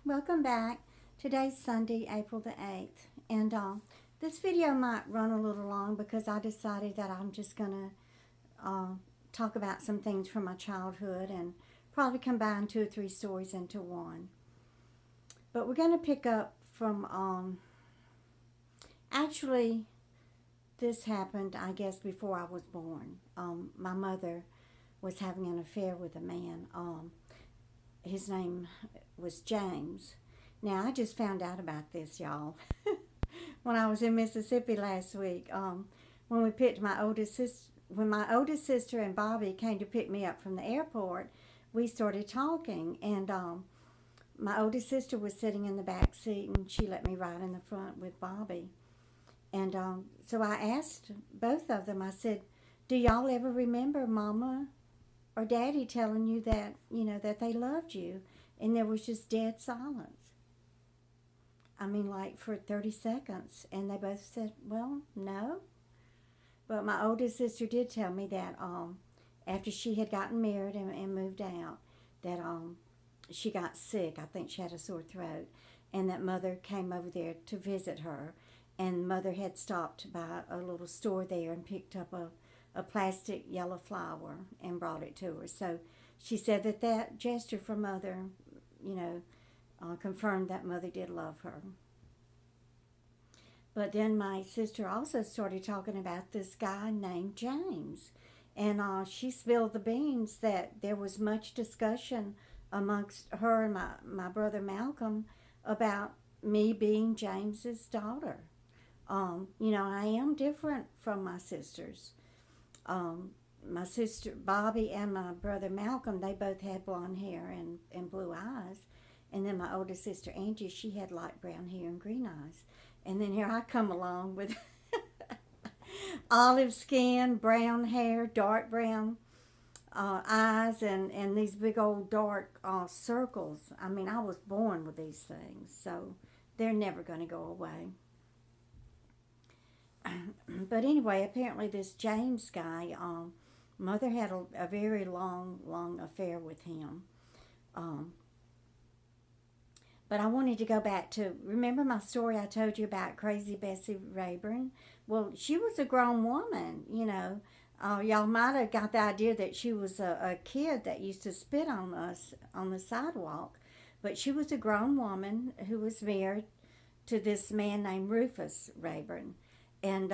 Welcome back. Today's Sunday, April the 8th, and this video might run a little long because I decided that I'm just going to talk about some things from my childhood and probably combine two or three stories into one. But we're going to pick up from, actually, this happened, I guess, before I was born. My mother was having an affair with a man. His name was James. Now, I just found out about this, y'all, when I was in Mississippi last week. When we picked my oldest sister, when my oldest sister and Bobby came to pick me up from the airport, we started talking, and my oldest sister was sitting in the back seat, and she let me ride in the front with Bobby. And so I asked both of them. I said, "Do y'all ever remember Mama or Daddy telling you that that they loved you?" And there was just dead silence. I mean, like for 30 seconds. And they both said, "Well, no." But my oldest sister did tell me that after she had gotten married and moved out, that she got sick. I think she had a sore throat. And that Mother came over there to visit her. And Mother had stopped by a little store there and picked up a plastic yellow flower and brought it to her. So she said that that gesture from Mother, confirmed that Mother did love her. But then my sister also started talking about this guy named James. And she spilled the beans that there was much discussion amongst her and my brother Malcolm about me being James's daughter. I am different from my sisters. My sister Bobby and my brother Malcolm, they both had blonde hair and blue eyes. And then my older sister Angie, she had light brown hair and green eyes. And then here I come along with olive skin, brown hair, dark brown eyes, and these big old dark circles. I mean, I was born with these things, so they're never going to go away. But anyway, apparently this James guy, Mother had a very long affair with him. Um, but I wanted to go back to, remember my story I told you about Crazy Bessie Rayburn? Well, she was a grown woman. Y'all might have got the idea that she was a kid that used to spit on us on the sidewalk. But she was a grown woman who was married to this man named Rufus Rayburn. And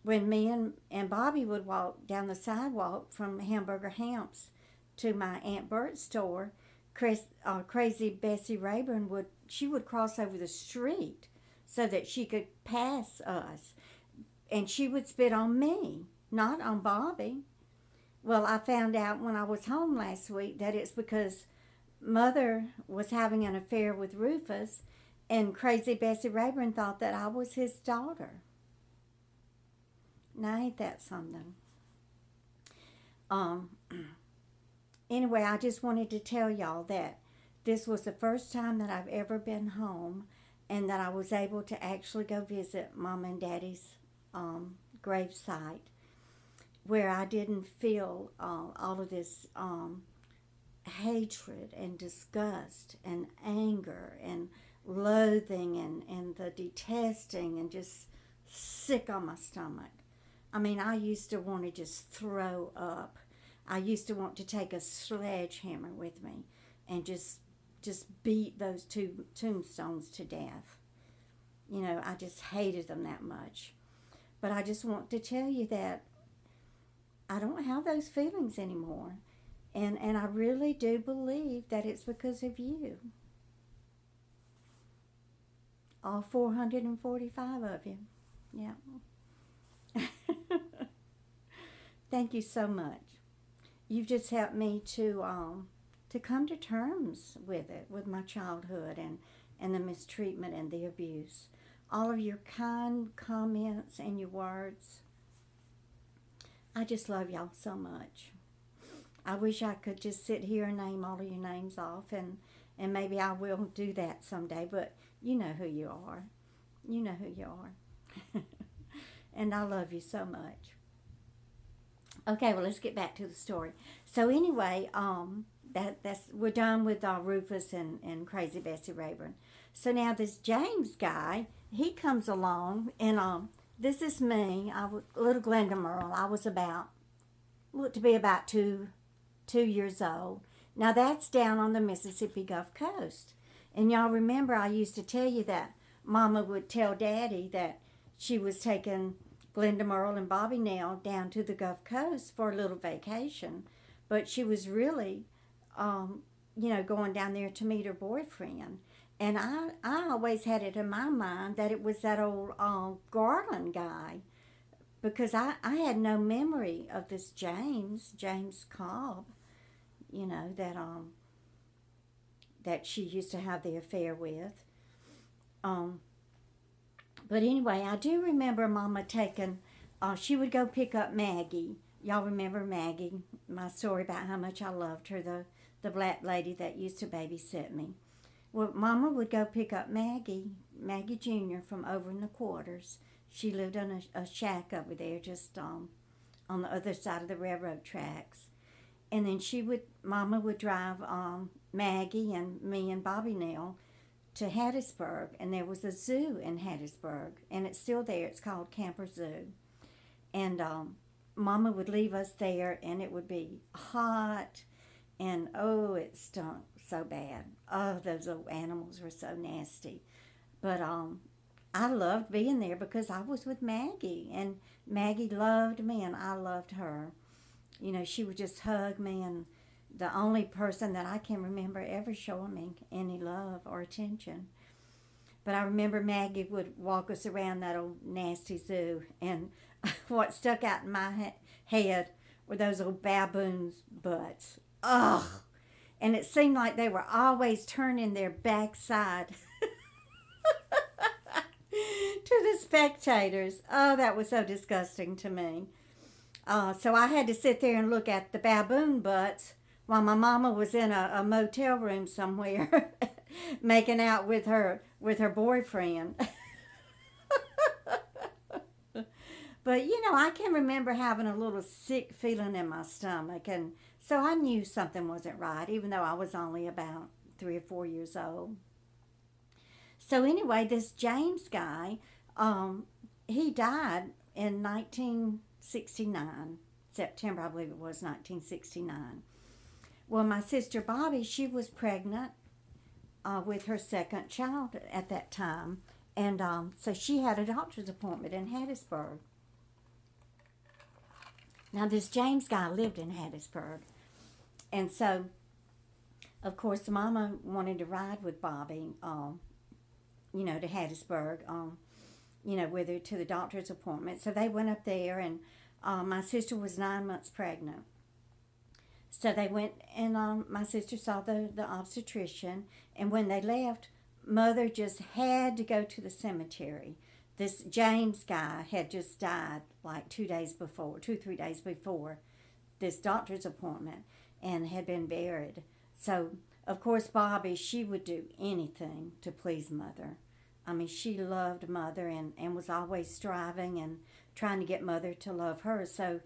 when me and Bobby would walk down the sidewalk from Hamburger Hamps to my Aunt Bert's store, Crazy Bessie Rayburn would cross over the street so that she could pass us, and she would spit on me, not on Bobby. Well, I found out when I was home last week that it's because Mother was having an affair with Rufus, and Crazy Bessie Rayburn thought that I was his daughter. Now, ain't that something? Um, anyway, I just wanted to tell y'all that this was the first time that I've ever been home and that I was able to actually go visit Mom and Daddy's grave site where I didn't feel all of this hatred and disgust and anger and loathing and the detesting and just sick on my stomach. I mean, I used to want to just throw up. I used to want to take a sledgehammer with me and just beat those two tombstones to death. I just hated them that much. But I just want to tell you that I don't have those feelings anymore. And I really do believe that it's because of you. All 445 of you. Yeah. Thank you so much. You've just helped me to come to terms with it, with my childhood and the mistreatment and the abuse. All of your kind comments and your words. I just love y'all so much. I wish I could just sit here and name all of your names off, and maybe I will do that someday, but you know who you are. You know who you are. And I love you so much. Okay, well, let's get back to the story. So anyway, That's we're done with Rufus and Crazy Bessie Rayburn. So now this James guy, he comes along, and this is me. Little Glenda Merle. I was about looked to be about 2 years old. Now that's down on the Mississippi Gulf Coast, and y'all remember I used to tell you that Mama would tell Daddy that she was taking Glenda Merle and Bobbie Nell down to the Gulf Coast for a little vacation, but she was really, going down there to meet her boyfriend. And I always had it in my mind that it was that old Garland guy, because I had no memory of this James Cobb, that she used to have the affair with. But anyway, I do remember Mama taking, she would go pick up Maggie. Y'all remember Maggie, my story about how much I loved her, the black lady that used to babysit me. Well, Mama would go pick up Maggie Jr. from over in the quarters. She lived on a shack over there, just on the other side of the railroad tracks. And then Mama would drive Maggie and me and Bobbie Nell to Hattiesburg, and there was a zoo in Hattiesburg, and it's still there. It's called Camper Zoo. And Mama would leave us there, and it would be hot, and oh, it stunk so bad. Oh, those little animals were so nasty. But I loved being there because I was with Maggie, and Maggie loved me, and I loved her. She would just hug me, and the only person that I can remember ever showing me any love or attention. But I remember Maggie would walk us around that old nasty zoo, and what stuck out in my head were those old baboons' butts. Ugh! And it seemed like they were always turning their backside to the spectators. Oh, that was so disgusting to me. So I had to sit there and look at the baboon butts while my mama was in a motel room somewhere making out with her boyfriend. But I can remember having a little sick feeling in my stomach, and so I knew something wasn't right, even though I was only about 3 or 4 years old. So anyway, this James guy, he died in 1969, September, I believe it was 1969. Well, my sister Bobbie, she was pregnant with her second child at that time, and so she had a doctor's appointment in Hattiesburg. Now, this James guy lived in Hattiesburg, and so, of course, Mama wanted to ride with Bobbie, to Hattiesburg, with her to the doctor's appointment. So they went up there, and my sister was 9 months pregnant. So they went, and my sister saw the obstetrician, and when they left, Mother just had to go to the cemetery. This James guy had just died like 2 or 3 days before this doctor's appointment, and had been buried. So, of course, Bobbie, she would do anything to please Mother. I mean, she loved Mother, and was always striving and trying to get Mother to love her. So,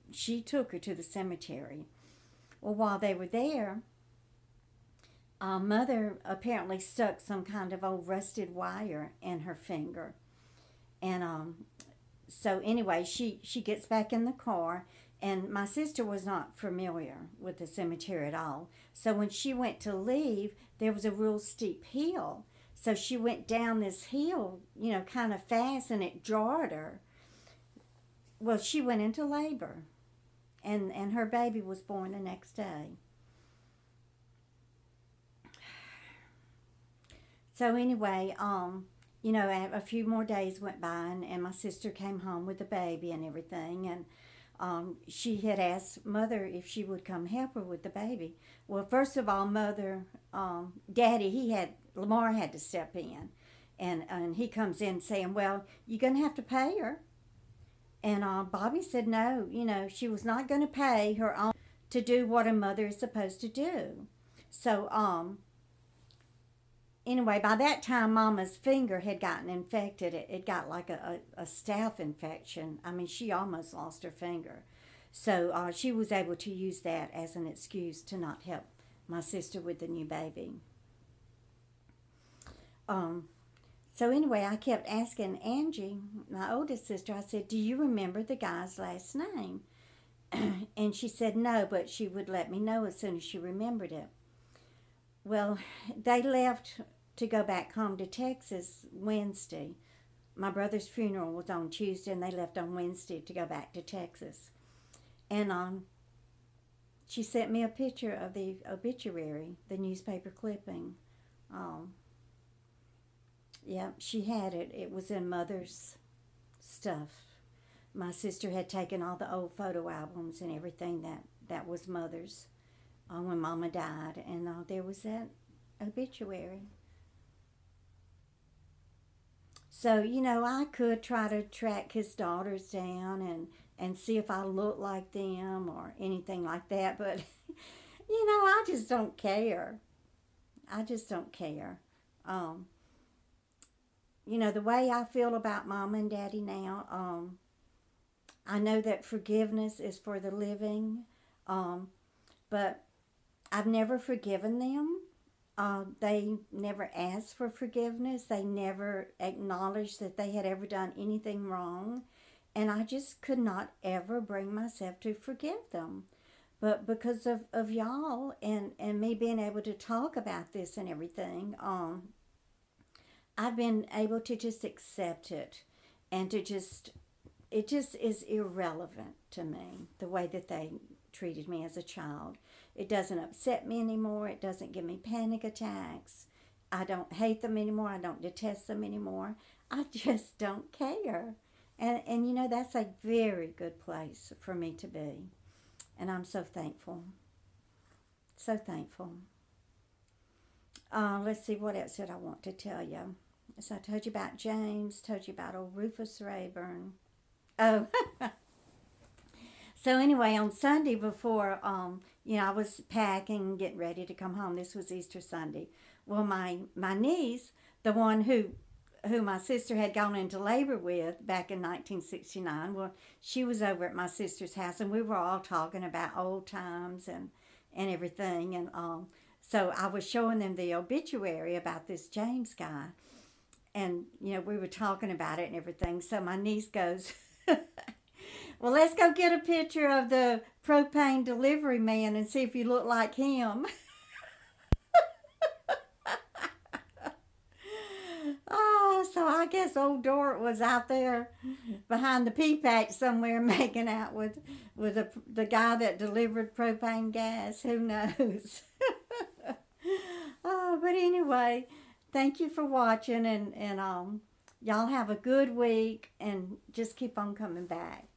she took her to the cemetery. Well, while they were there, Mother apparently stuck some kind of old rusted wire in her finger. And so anyway, she gets back in the car, and my sister was not familiar with the cemetery at all. So when she went to leave, there was a real steep hill. So she went down this hill, kind of fast, and it jarred her. Well, she went into labor, and her baby was born the next day. So anyway, a few more days went by, and my sister came home with the baby and everything, and she had asked Mother if she would come help her with the baby. Well, first of all, Daddy, Lamar had to step in, and he comes in saying, well, you're going to have to pay her. And Bobbie said no, she was not going to pay her own to do what a mother is supposed to do. So, anyway, by that time, Mama's finger had gotten infected. It got like a staph infection. I mean, she almost lost her finger. So she was able to use that as an excuse to not help my sister with the new baby. Um, so anyway, I kept asking Angie, my oldest sister, I said, do you remember the guy's last name? And she said no, but she would let me know as soon as she remembered it. Well, they left to go back home to Texas Wednesday. My brother's funeral was on Tuesday, and they left on Wednesday to go back to Texas. And she sent me a picture of the obituary, the newspaper clipping. Um, yeah, she had it. It was in Mother's stuff. My sister had taken all the old photo albums and everything that was Mother's when Mama died, and there was that obituary. So, I could try to track his daughters down and see if I look like them or anything like that, but, I just don't care. I just don't care. Um, the way I feel about Mom and Daddy now, I know that forgiveness is for the living, um, but I've never forgiven them. They never asked for forgiveness. They never acknowledged that they had ever done anything wrong. And I just could not ever bring myself to forgive them. But because of y'all and me being able to talk about this and everything, I've been able to just accept it and it just is irrelevant to me, the way that they treated me as a child. It doesn't upset me anymore. It doesn't give me panic attacks. I don't hate them anymore. I don't detest them anymore. I just don't care. And that's a very good place for me to be. And I'm so thankful. So thankful. Let's see, what else did I want to tell you? So I told you about James, told you about old Rufus Rayburn. Oh, so anyway, on Sunday before, I was packing, getting ready to come home. This was Easter Sunday. Well, my niece, the one who my sister had gone into labor with back in 1969, well, she was over at my sister's house, and we were all talking about old times and everything. And so I was showing them the obituary about this James guy. And, we were talking about it and everything. So my niece goes, well, let's go get a picture of the propane delivery man and see if you look like him. Oh, so I guess old Dort was out there behind the pea patch somewhere making out with the guy that delivered propane gas. Who knows? Oh, but anyway, thank you for watching, and y'all have a good week, and just keep on coming back.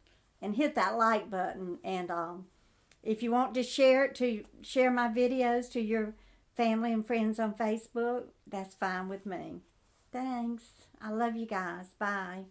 And hit that like button, and if you want to share my videos to your family and friends on Facebook, that's fine with me. Thanks. I love you guys. Bye.